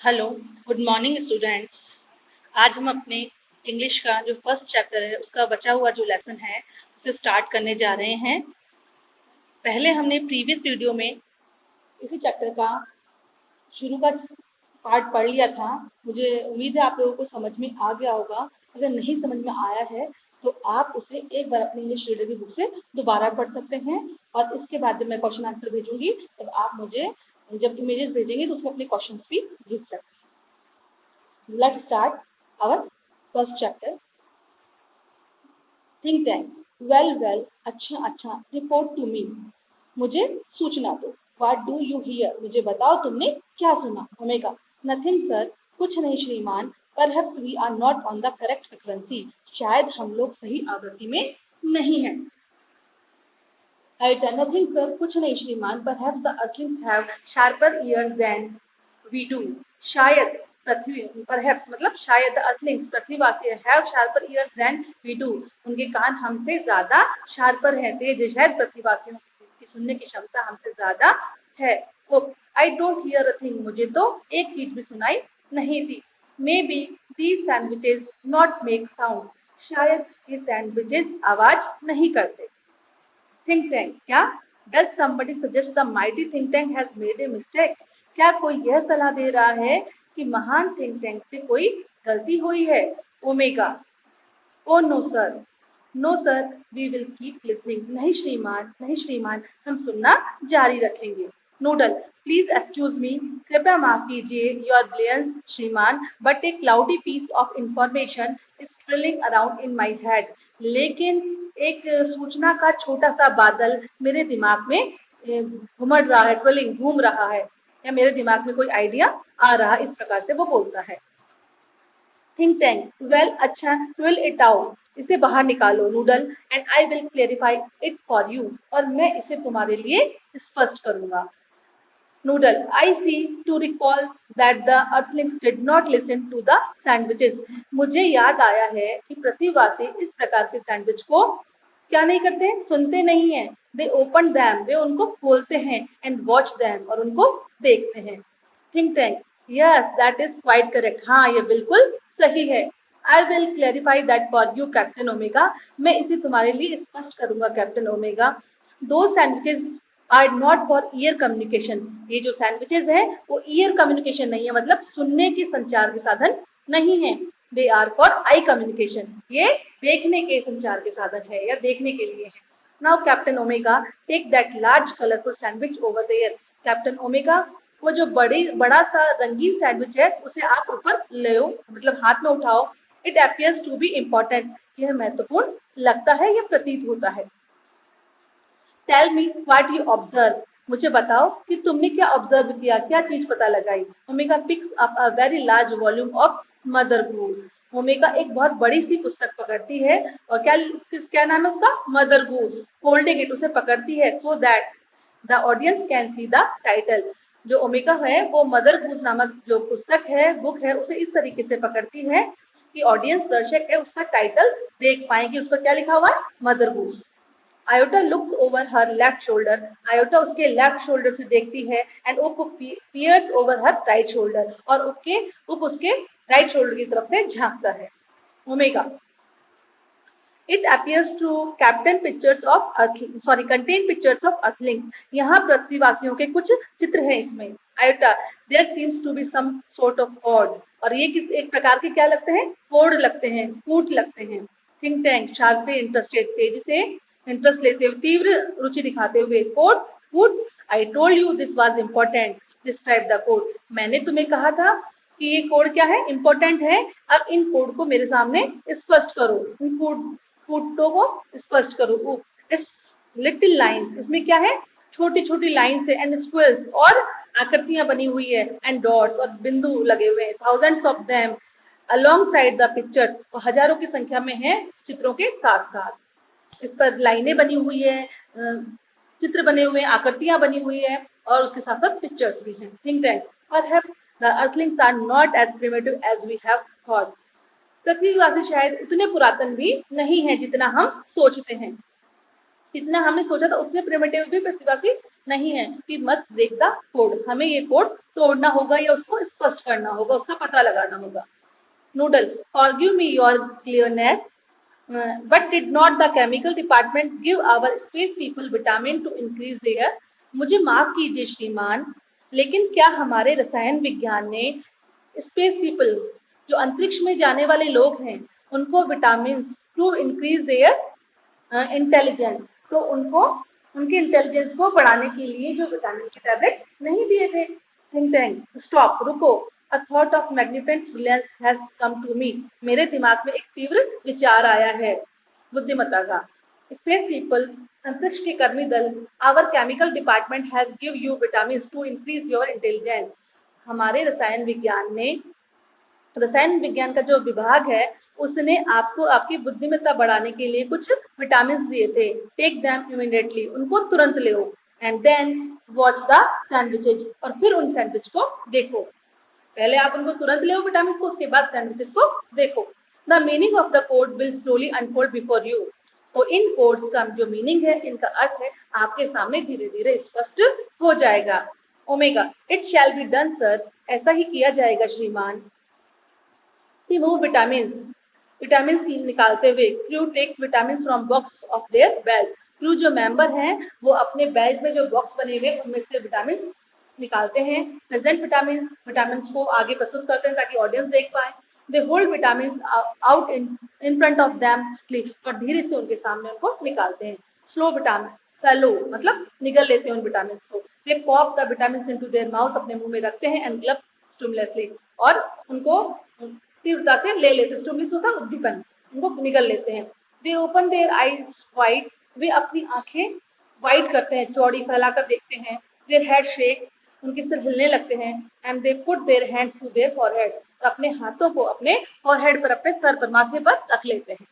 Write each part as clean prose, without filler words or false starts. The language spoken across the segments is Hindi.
Hello, good morning students. आज हम अपने इंग्लिश का जो फर्स्ट चैप्टर है उसका बचा हुआ जो लेसन है उसे स्टार्ट करने जा रहे हैं। पहले हमने प्रीवियस वीडियो में इसी चैप्टर का शुरू का पार्ट पढ़ लिया था। मुझे उम्मीद है आप लोगों को समझ में आ गया होगा। अगर नहीं समझ में आया है तो आप उसे एक बार अपनी इंग्लिश रीडर की बुक से दोबारा पढ़ सकते हैं और इसके बाद जब मैं क्वेश्चन आंसर भेजूंगी तब आप मुझे जब इमेजेस भेजेंगे तो उसमें अपने क्वेश्चंस भी लिख सकते हैं। Let's start our first chapter. Think tank. Well, अच्छा, report to me. मुझे सूचना दो. What do you hear? मुझे बताओ तुमने क्या सुना. Omega. Nothing, sir. कुछ नहीं श्रीमान. Perhaps we are not on the correct frequency. शायद हम लोग सही आवृत्ति में नहीं हैं. Nothing, sir. कुछ नहीं श्रीमान. Perhaps the earthlings have sharper ears than we do. शायद पृथ्वी परहैप्स मतलब शायद अर्थलिंग्स पृथ्वीवासी have sharper ears than we do. उनके कान हमसे ज्यादा शार्पर हैं, तेज शायद पृथ्वीवासियों की सुनने की क्षमता हमसे ज्यादा है. I don't hear a thing. मुझे तो एक चीज भी सुनाई नहीं दी. Maybe these sandwiches not make sound. शायद ये सैंडविचेस आवाज नहीं करते. Think tank. क्या? Does somebody suggest the mighty think tank has made a mistake. क्या कोई यह सलाह दे रहा है कि महान थिंक टैंक से कोई गलती हुई है. Omega. Oh no sir. No sir, we will keep listening. नहीं श्रीमान, हम सुनना जारी रखेंगे. नूडल. Please excuse me. कृपया माफ कीजिए योर ब्लेयंस श्रीमान, but a cloudy piece of information is trilling around in my head. लेकिन एक सूचना का छोटा सा बादल मेरे दिमाग में घुमड़ रहा है, ट्रिलिंग घूम रहा है, या मेरे दिमाग में कोई आइडिया आ रहा. इस प्रकार से वो बोलता है. Think tank. वेल, अच्छा, ट्विल इट आउट. इसे बाहर निकालो noodle. And I will clarify it for you. और मैं इसे तुम्हारे लिए स्पष्ट करूंगा. Noodle. I see to recall that the earthlings did not listen to the sandwiches. मुझे याद आया है कि पृथ्वीवासी इस प्रकार के सैंडविच को क्या नहीं करते हैं, सुनते नहीं हैं. They open them. वे उनको खोलते हैं. And watch them. और उनको देखते हैं. Think tank. Yes, that is quite correct. हाँ, ये बिल्कुल सही है. I will clarify that for you, Captain Omega. मैं इसे तुम्हारे लिए स्पष्ट करूंगा, captain Omega. Those sandwiches are not for ear communication. ये जो सैंडविचेस है वो ईयर कम्युनिकेशन नहीं है, मतलब सुनने के संचार के साधन नहीं है. They are for eye communication. ये देखने के संचार के साधन है या देखने के लिए है. Now captain Omega, take that large colourful sandwich over there. Captain Omega, वो जो बड़ा सा रंगीन सैंडविच है उसे आप ऊपर ले लो, मतलब हाथ में उठाओ. It appears to be important. यह महत्वपूर्ण लगता है, यह प्रतीत होता है. Tell me what you observe. मुझे बताओ कि तुमने क्या ऑब्जर्व किया, क्या चीज पता लगाई. Omega picks up a very large volume of mother goose. Omega एक बहुत बड़ी सी पुस्तक पकड़ती है और क्या नाम है उसका, मदर गूस. होल्डिंग इट, उसे पकड़ती है. So that the audience can see the title. जो ओमेगा है वो मदर गूस नामक जो पुस्तक है, बुक है, उसे इस तरीके से पकड़ती है कि ऑडियंस, दर्शक है, उसका टाइटल देख पाएंगे. उसका क्या लिखा हुआ है, Mother Goose. Iota looks over her left shoulder. Iota उसके लेफ्ट शोल्डर से देखती है. And Oop peers over her right shoulder. और उप उसके राइट शोल्डर की तरफ से झांकता है. Omega. It appears to captain pictures of contain pictures of earthling. यहाँ पृथ्वीवासियों के कुछ चित्र हैं इसमें. Iota. There seems to be some sort of cord. और ये किस एक प्रकार के क्या लगते हैं, कोड लगते हैं, कूट लगते हैं. Think tank sharply interested. तेजी से इंटरेस्ट लेते हुए, तीव्र रुचि दिखाते हुए. Code food. I told you this was important. Describe the code. मैंने तुम्हें कहा था कि ये कोड क्या है, इम्पोर्टेंट है. अब इन कोड को मेरे सामने स्पष्ट करो. इन कोडों को स्पष्ट करो. It's little lines. इसमें क्या है, छोटी छोटी लाइंस है. एंड स्क्वेल्स, और आकृतियां बनी हुई है. एंड डॉट्स, और बिंदु लगे हुए हैं. Thousands of them along side the pictures. और हजारों की संख्या में है चित्रों के साथ साथ. इस पर लाइनें बनी हुई है, चित्र बने हुए हैं, आकृतियां बनी हुई है, और उसके साथ साथ पिक्चर्स भी हैं. Think tank. Perhaps the earthlings are not as primitive as we have thought. पृथ्वीवासी शायद उतने पुरातन भी नहीं है जितना हम सोचते हैं. जितना हमने सोचा था उतने प्रिमिटिव भी पृथ्वीवासी नहीं है। We must break the code, हमें ये कोड तोड़ना होगा या उसको स्पष्ट करना होगा, उसका पता लगाना होगा। Noodle, forgive me your clearness, but did not the chemical department give our space people vitamin to increase their? मुझे माफ कीजिए श्रीमान, लेकिन क्या हमारे रसायन विज्ञान ने स्पेस पीपल, जो अंतरिक्ष में जाने वाले लोग हैं, उनको vitamin to increase their intelligence, तो उनको उनके इंटेलिजेंस को बढ़ाने के लिए जो विटामिन के टैबलेट नहीं दिए थे। थिंक टैंक, स्टॉप, रुको। A thought of magnificent brilliance has come to me. मेरे दिमाग में एक तीव्र विचार आया है बुद्धिमत्ता का। Space people, अंतरिक्ष के कर्मी दल, our chemical department has give you vitamins to increase your intelligence. हमारे रसायन विज्ञान ने, रसायन विज्ञान का जो विभाग है, उसने आपको आपकी बुद्धिमत्ता बढ़ाने के लिए कुछ विटामिन दिए थे। टेक दैम इमीडिएटली, उनको तुरंत लो। And then watch the sandwiches, और फिर उन सैंडविच को देखो। पहले आप उनको तुरंत ले विटामिन को, उसके बाद सैंडविचेस को देखो। The meaning of the code will slowly unfold before you. तो इन कोड्स का जो मीनिंग है, इनका अर्थ है, आपके सामने धीरे धीरे स्पष्ट हो जाएगा। Omega, it shall be done sir, ऐसा ही किया जाएगा श्रीमान। रिमूव विटामिन, विटामिन सी निकालते हुए। Crew takes vitamin from box of their belt, crew जो मेंबर हैं वो अपने बेल्ट में जो बॉक्स बने हुए उनमें से विटामिन निकालते हैं। प्रेजेंट विटामिन, विटामिन को आगे प्रस्तुत करते हैं ताकि ऑडियंस देख पाए। They hold vitamin out in front of them, और धीरे से उनके सामने उनको निकालते हैं। स्लो विटामिन, स्लो मतलब निगल लेते हैं उन विटामिन को। They pop the vitamin into their mouth, अपने मुंह में रखते हैं। एंड ग्लब स्टिमुलसली, और उनको तीव्रता से ले लेते, स्टिमुलस होता है उद्दीपन, उनको निगल लेते हैं। They open their eyes wide, वे अपनी आंखें वाइड करते हैं, चौड़ी फैलाकर देखते हैं। देयर हेड शेक, उनके सिर हिलने लगते हैं। And they put their hands to their foreheads, अपने हाथों को अपने फॉरहेड पर, अपने सर पर, माथे पर रख लेते हैं।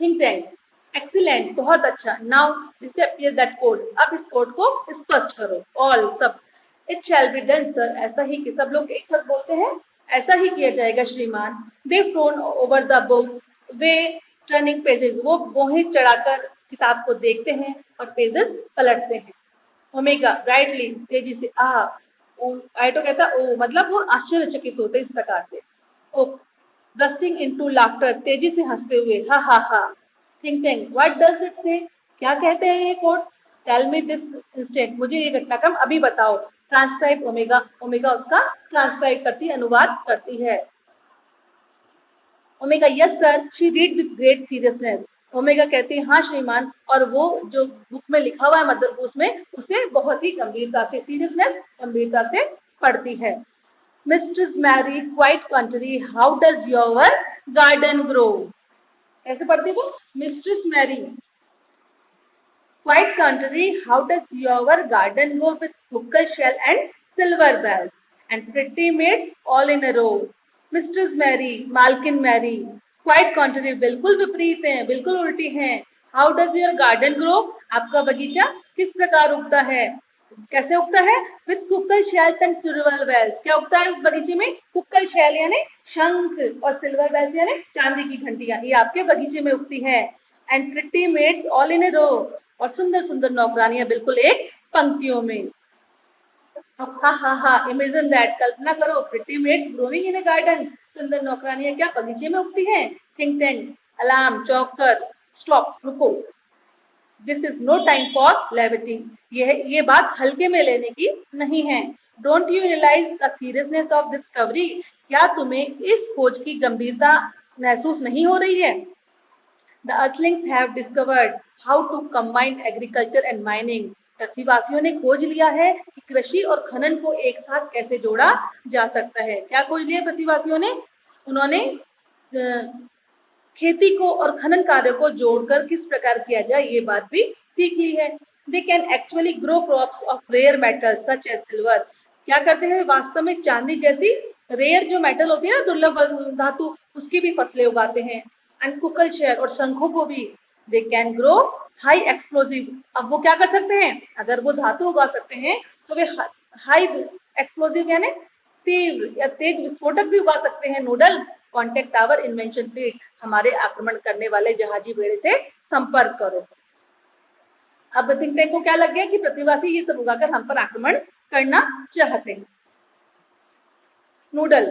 थिंक टैंक, एक्सीलेंट, बहुत अच्छा। नाउ डिसअपियर दैट कोड, अब इस कोड को स्पष्ट करो। ऑल, सब। It shall be done sir, ऐसा ही कि, सब लोग एक साथ बोलते हैं, ऐसा ही किया जाएगा श्रीमान। They frown over the book, they turning pages, वो बोहें चढ़ाकर किताब को देखते हैं और पेजेस पलटते हैं। ओमेगा, ब्राइटली, तेजी से। आइटो कहता ओ, मतलब वो आश्चर्यचकित होते इस प्रकार से। ओ, ब्रस्टिंग इनटू लाफ्टर, तेजी से हंसते हुए, हा हा हा। Think tank, what does it say, क्या कहते हैं ये code? Tell me this instant, मुझे ये घटनाक्रम अभी बताओ। ट्रांसक्राइब ओमेगा, ओमेगा उसका ट्रांसक्राइब करती, अनुवाद करती है। Omega, yes sir, she read with great seriousness. Omega कहती है हाँ श्रीमान, और वो जो बुक में लिखा हुआ है मदरबूस में, उसे बहुत ही गंभीरता से, सीरियसनेस, गंभीरता से पढ़ती है। Mistress Mary, quite contrary, how does your garden grow, कैसे पढ़ती वो? Mistress Mary, quite contrary, how does your garden go with huckle shell and silver bells and pretty maids all in a row? Mistress Mary, मालकिन मैरी, quite contrary, बिल्कुल विपरीत हैं, बिल्कुल उल्टी हैं। How does your garden grow? आपका बगीचा किस प्रकार उगता है, कैसे उगता है? With huckle shells and silver bells, क्या उगता है बगीचे में? huckle shell यानी शंख, और silver bells यानी चांदी की घंटियां, ये आपके बगीचे में उगती है। And pretty maids all in a row, और सुंदर सुंदर नौकरानियां बिल्कुल एक पंक्तियों में। हा हा हा, इमेजिन दैट, कल्पना करो, pretty maids growing in a garden, सुंदर नौकरानियां क्या बगीचे में उगती हैं। थिंक टैंक, अलार्म, चौक कर, स्टॉप, रुको। This is no time for levity, ये बात हल्के में लेने की नहीं है। Don't you realise the seriousness of discovery, क्या तुम्हें इस खोज की गंभीरता महसूस नहीं हो रही है? The earthlings have discovered how to combine agriculture and mining. पृथ्वीवासियों ने खोज लिया है कि कृषि और खनन को एक साथ कैसे जोड़ा जा सकता है। क्या खोज लिया पृथ्वीवासियों ने? उन्होंने खेती को और खनन कार्य को जोड़कर किस प्रकार किया जाए, ये बात भी सीख ली है। They can actually grow crops of rare metals such as silver. क्या करते हैं? वास्तव में चांदी जैसी रेयर जो मेटल होती है ना, दुर्लभ धातु, उसकी भी फसलें उगाते हैं। एंड कुकल शेयर, और शंखों को भी। They can grow high explosive, अब वो क्या कर सकते हैं? अगर वो धातु उगा सकते हैं तो वे हाई एक्सप्लोजिव यानी तीव्र या तेज विस्फोटक भी उगा सकते हैं। Noodle, contact our invasion fleet, हमारे आक्रमण करने वाले जहाजी बेड़े से संपर्क करो। अब थिंक टैंक को क्या लग गया कि पृथ्वीवासी ये सब उगाकर हम पर आक्रमण करना चाहते हैं। Noodle,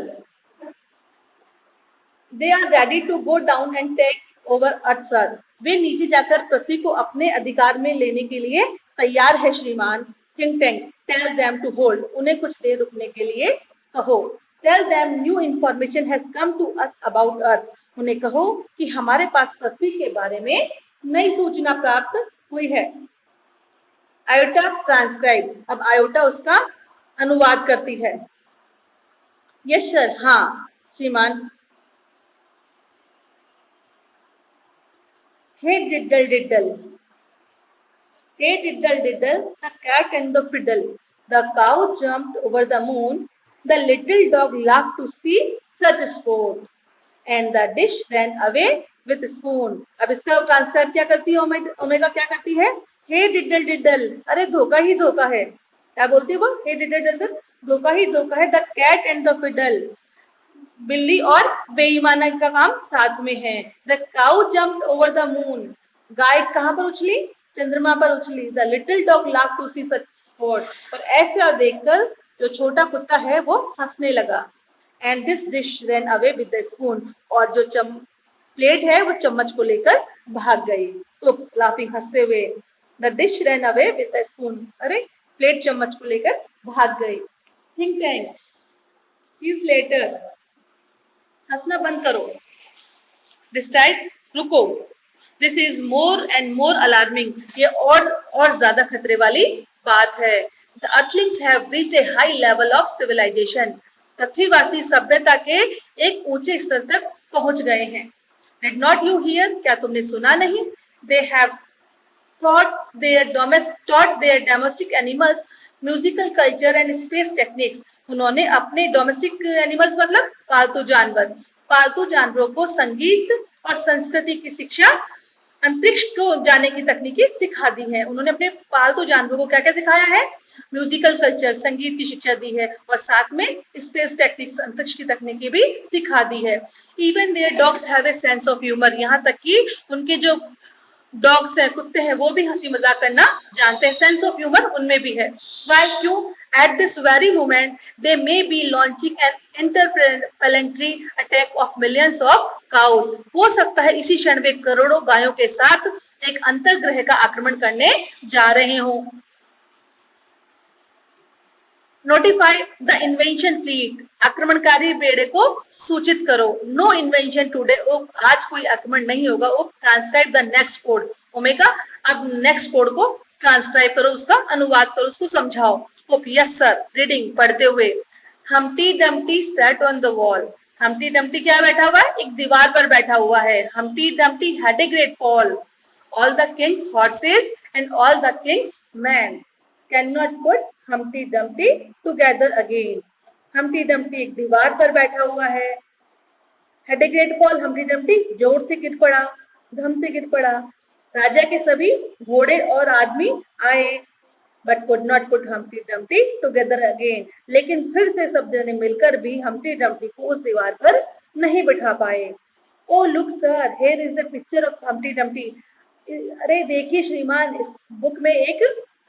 they are ready to go down and take over earth sir, वे नीचे जाकर पृथ्वी को अपने अधिकार में लेने के लिए तैयार है श्रीमान। Think tank, tell them to hold, उन्हें कुछ देर रुकने के लिए कहो। Tell them new information has come to us about earth, उन्हें कहो कि हमारे पास पृथ्वी के बारे में नई सूचना प्राप्त हुई है। आयोटा ट्रांसक्राइब, अब आयोटा उसका अनुवाद करती है। यस सर, हाँ श्रीमान। Hey diddle diddle, hey diddle diddle, the cat and the fiddle. The cow jumped over the moon. The little dog laughed to see such sport. And the dish ran away with spoon. अब इसका ट्रांसक्राइब क्या करती है ओमेगा, क्या करती है? Hey diddle diddle, अरे धोखा ही धोखा है। क्या बोलती है वो? Hey diddle diddle, धोखा ही धोखा है। The cat and the fiddle, बिल्ली और बेईमाना का काम साथ में है। The cow jumped over the moon, गाय कहां पर उछली? चंद्रमा पर उछली। The little dog laughed to see such sport, और ऐसा देखकर जो छोटा कुत्ता है वो हंसने लगा। And this dish ran away with the spoon, और जो प्लेट है वो चम्मच को लेकर भाग गई। तो लाफिंग, हंसते हुए, the dish ran away with the spoon, अरे प्लेट चम्मच को लेकर भाग गई। थिंक टैंक, चीज लेटर, हंसना बंद करो। दिस टाइम रुको, this is more and more alarming, ये और ज्यादा खतरे वाली बात है। The earthlings have reached a high level of civilisation, पृथ्वीवासी सभ्यता के एक ऊंचे स्तर तक पहुंच गए हैं। डिड नॉट यू हियर, क्या तुमने सुना नहीं? They have taught their domestic animals musical culture and space techniques, उन्होंने अपने डोमेस्टिक एनिमल्स मतलब पालतू जानवरों को संगीत और संस्कृति की शिक्षा, अंतरिक्ष को जाने की तकनीकें सिखा दी है। उन्होंने अपने पालतू जानवरों को क्या क्या सिखाया है? म्यूजिकल कल्चर, संगीत की शिक्षा दी है, और साथ में स्पेस टेक्निक्स, अंतरिक्ष की तकनीकें भी सिखा दी है। Even their dogs have a sense of humour, यहाँ तक कि उनके जो डॉग्स है, कुत्ते हैं, वो भी हंसी मजाक करना जानते हैं, सेंस ऑफ ह्यूमर उनमें भी है। वाई, क्यों? At this very moment they may be launching N interplanetary attack of millions of cows, हो सकता है इसी क्षण वे करोड़ों गायों के साथ एक अंतर्ग्रह का आक्रमण करने जा रहे हों। नोटिफाई द इन्वेंशन फ्लीट, आक्रमणकारी बेड़े को सूचित करो। नो इन्वेंशन टुडे, आज कोई आक्रमण नहीं होगा। Transcribe the next code, omega अब नेक्स्ट कोड को ट्रांसक्राइब करो, उसका अनुवाद करो, उसको समझाओ। यस सर, रीडिंग, पढ़ते हुए। Humpty Dumpty sat on the wall, Humpty Dumpty क्या बैठा हुआ है? एक दीवार पर बैठा हुआ है। Humpty Dumpty had a great fall, all the Kings horses and all the Kings man can not put Humpty Dumpty together again. Humpty Dumpty एक दीवार पर बैठा हुआ है। Had a great fall, Humpty Dumpty जोर से गिर पड़ा, धम से गिर पड़ा। राजा के सभी घोड़े और आदमी आए, but could not put Humpty Dumpty together again, लेकिन फिर से सब जने मिलकर भी हम्टी डम्टी को उस दीवार पर नहीं बिठा पाए। Oh look sir, here is the picture of Humpty Dumpty, अरे देखिए श्रीमान, इस बुक में एक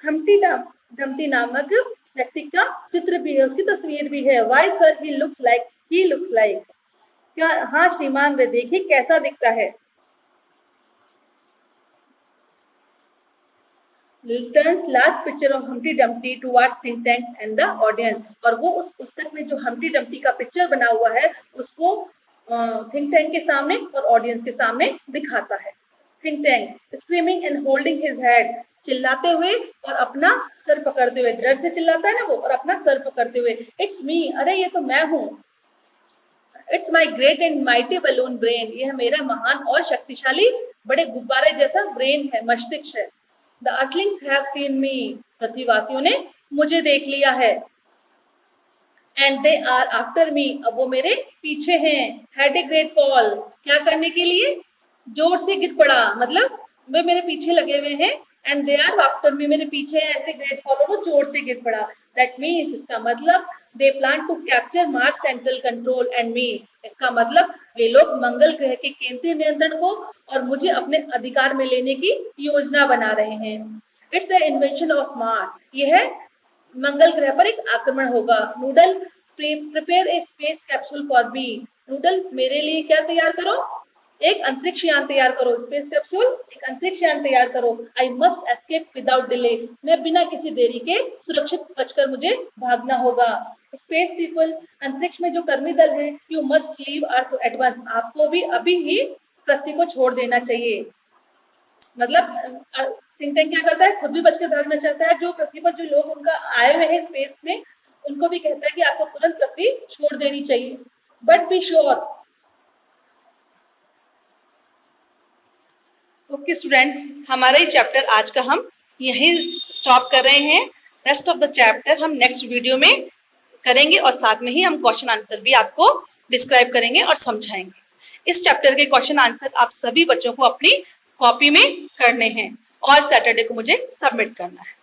हम्टी डम्टी नामक व्यक्ति का चित्र भी है, उसकी तस्वीर भी है। Why sir, he looks like, क्या? हाँ श्रीमान, वे देखिए कैसा दिखता है। Turns last picture of Humpty Dumpty towards Think Tank and the audience, और वो उस पुस्तक में जो हम्टी डम्टी का पिक्चर बना हुआ है उसको थिंक टैंक के सामने और ऑडियंस के सामने दिखाता है। Think tank, screaming and holding his head, चिल्लाते हुए और अपना सर पकड़ते हुए, डर से चिल्लाता है ना वो, और अपना सर पकड़ते हुए। इट्स मी, अरे ये तो मैं हूँ। It's my great and mighty balloon brain, यह मेरा महान और शक्तिशाली बड़े गुब्बारे जैसा ब्रेन है, मस्तिष्क है। The earthlings have seen me, पृथ्वीवासियों ने मुझे देख लिया है। And they are after me, अब वो मेरे पीछे हैं। हैड ए ग्रेट फॉल, क्या करने के लिए? जोर से गिर पड़ा, मतलब वे मेरे पीछे लगे हुए हैं। And they are after me, मेरे पीछे है। एट ए ग्रेट फॉल, वो जोर से गिर पड़ा। दैट मीन्स इसका मतलब they plan to capture Mars central control and me, इसका मतलब वे लोग मंगल ग्रह के केंद्रीय नियंत्रण को और मुझे अपने अधिकार में लेने की योजना बना रहे हैं। It's the invention of Mars, यह मंगल ग्रह पर एक आक्रमण होगा। Noodle prepare a space capsule for me, noodle मेरे लिए क्या तैयार करो, एक अंतरिक्ष यान तैयार करो, स्पेस कैप्सूल एक अंतरिक्ष यान तैयार करो। I must escape without delay, मैं बिना किसी देरी के सुरक्षित बचकर मुझे भागना होगा। स्पेस पीपल, अंतरिक्ष में जो कर्मी दल है, you must leave Earth at once, आपको भी अभी ही पृथ्वी को छोड़ देना चाहिए। मतलब थिंक टैंक क्या करता है, खुद भी बचकर भागना चाहता है, जो पृथ्वी पर जो लोग उनका आए हुए हैं स्पेस में, उनको भी कहता है कि आपको तुरंत पृथ्वी छोड़ देनी चाहिए। But be sure. Okay students, हमारा ये चैप्टर आज का हम यहीं स्टॉप कर रहे हैं। रेस्ट ऑफ द चैप्टर हम नेक्स्ट वीडियो में करेंगे और साथ में ही हम क्वेश्चन आंसर भी आपको डिस्क्राइब करेंगे और समझाएंगे। इस चैप्टर के क्वेश्चन आंसर आप सभी बच्चों को अपनी कॉपी में करने हैं और सैटरडे को मुझे सबमिट करना है।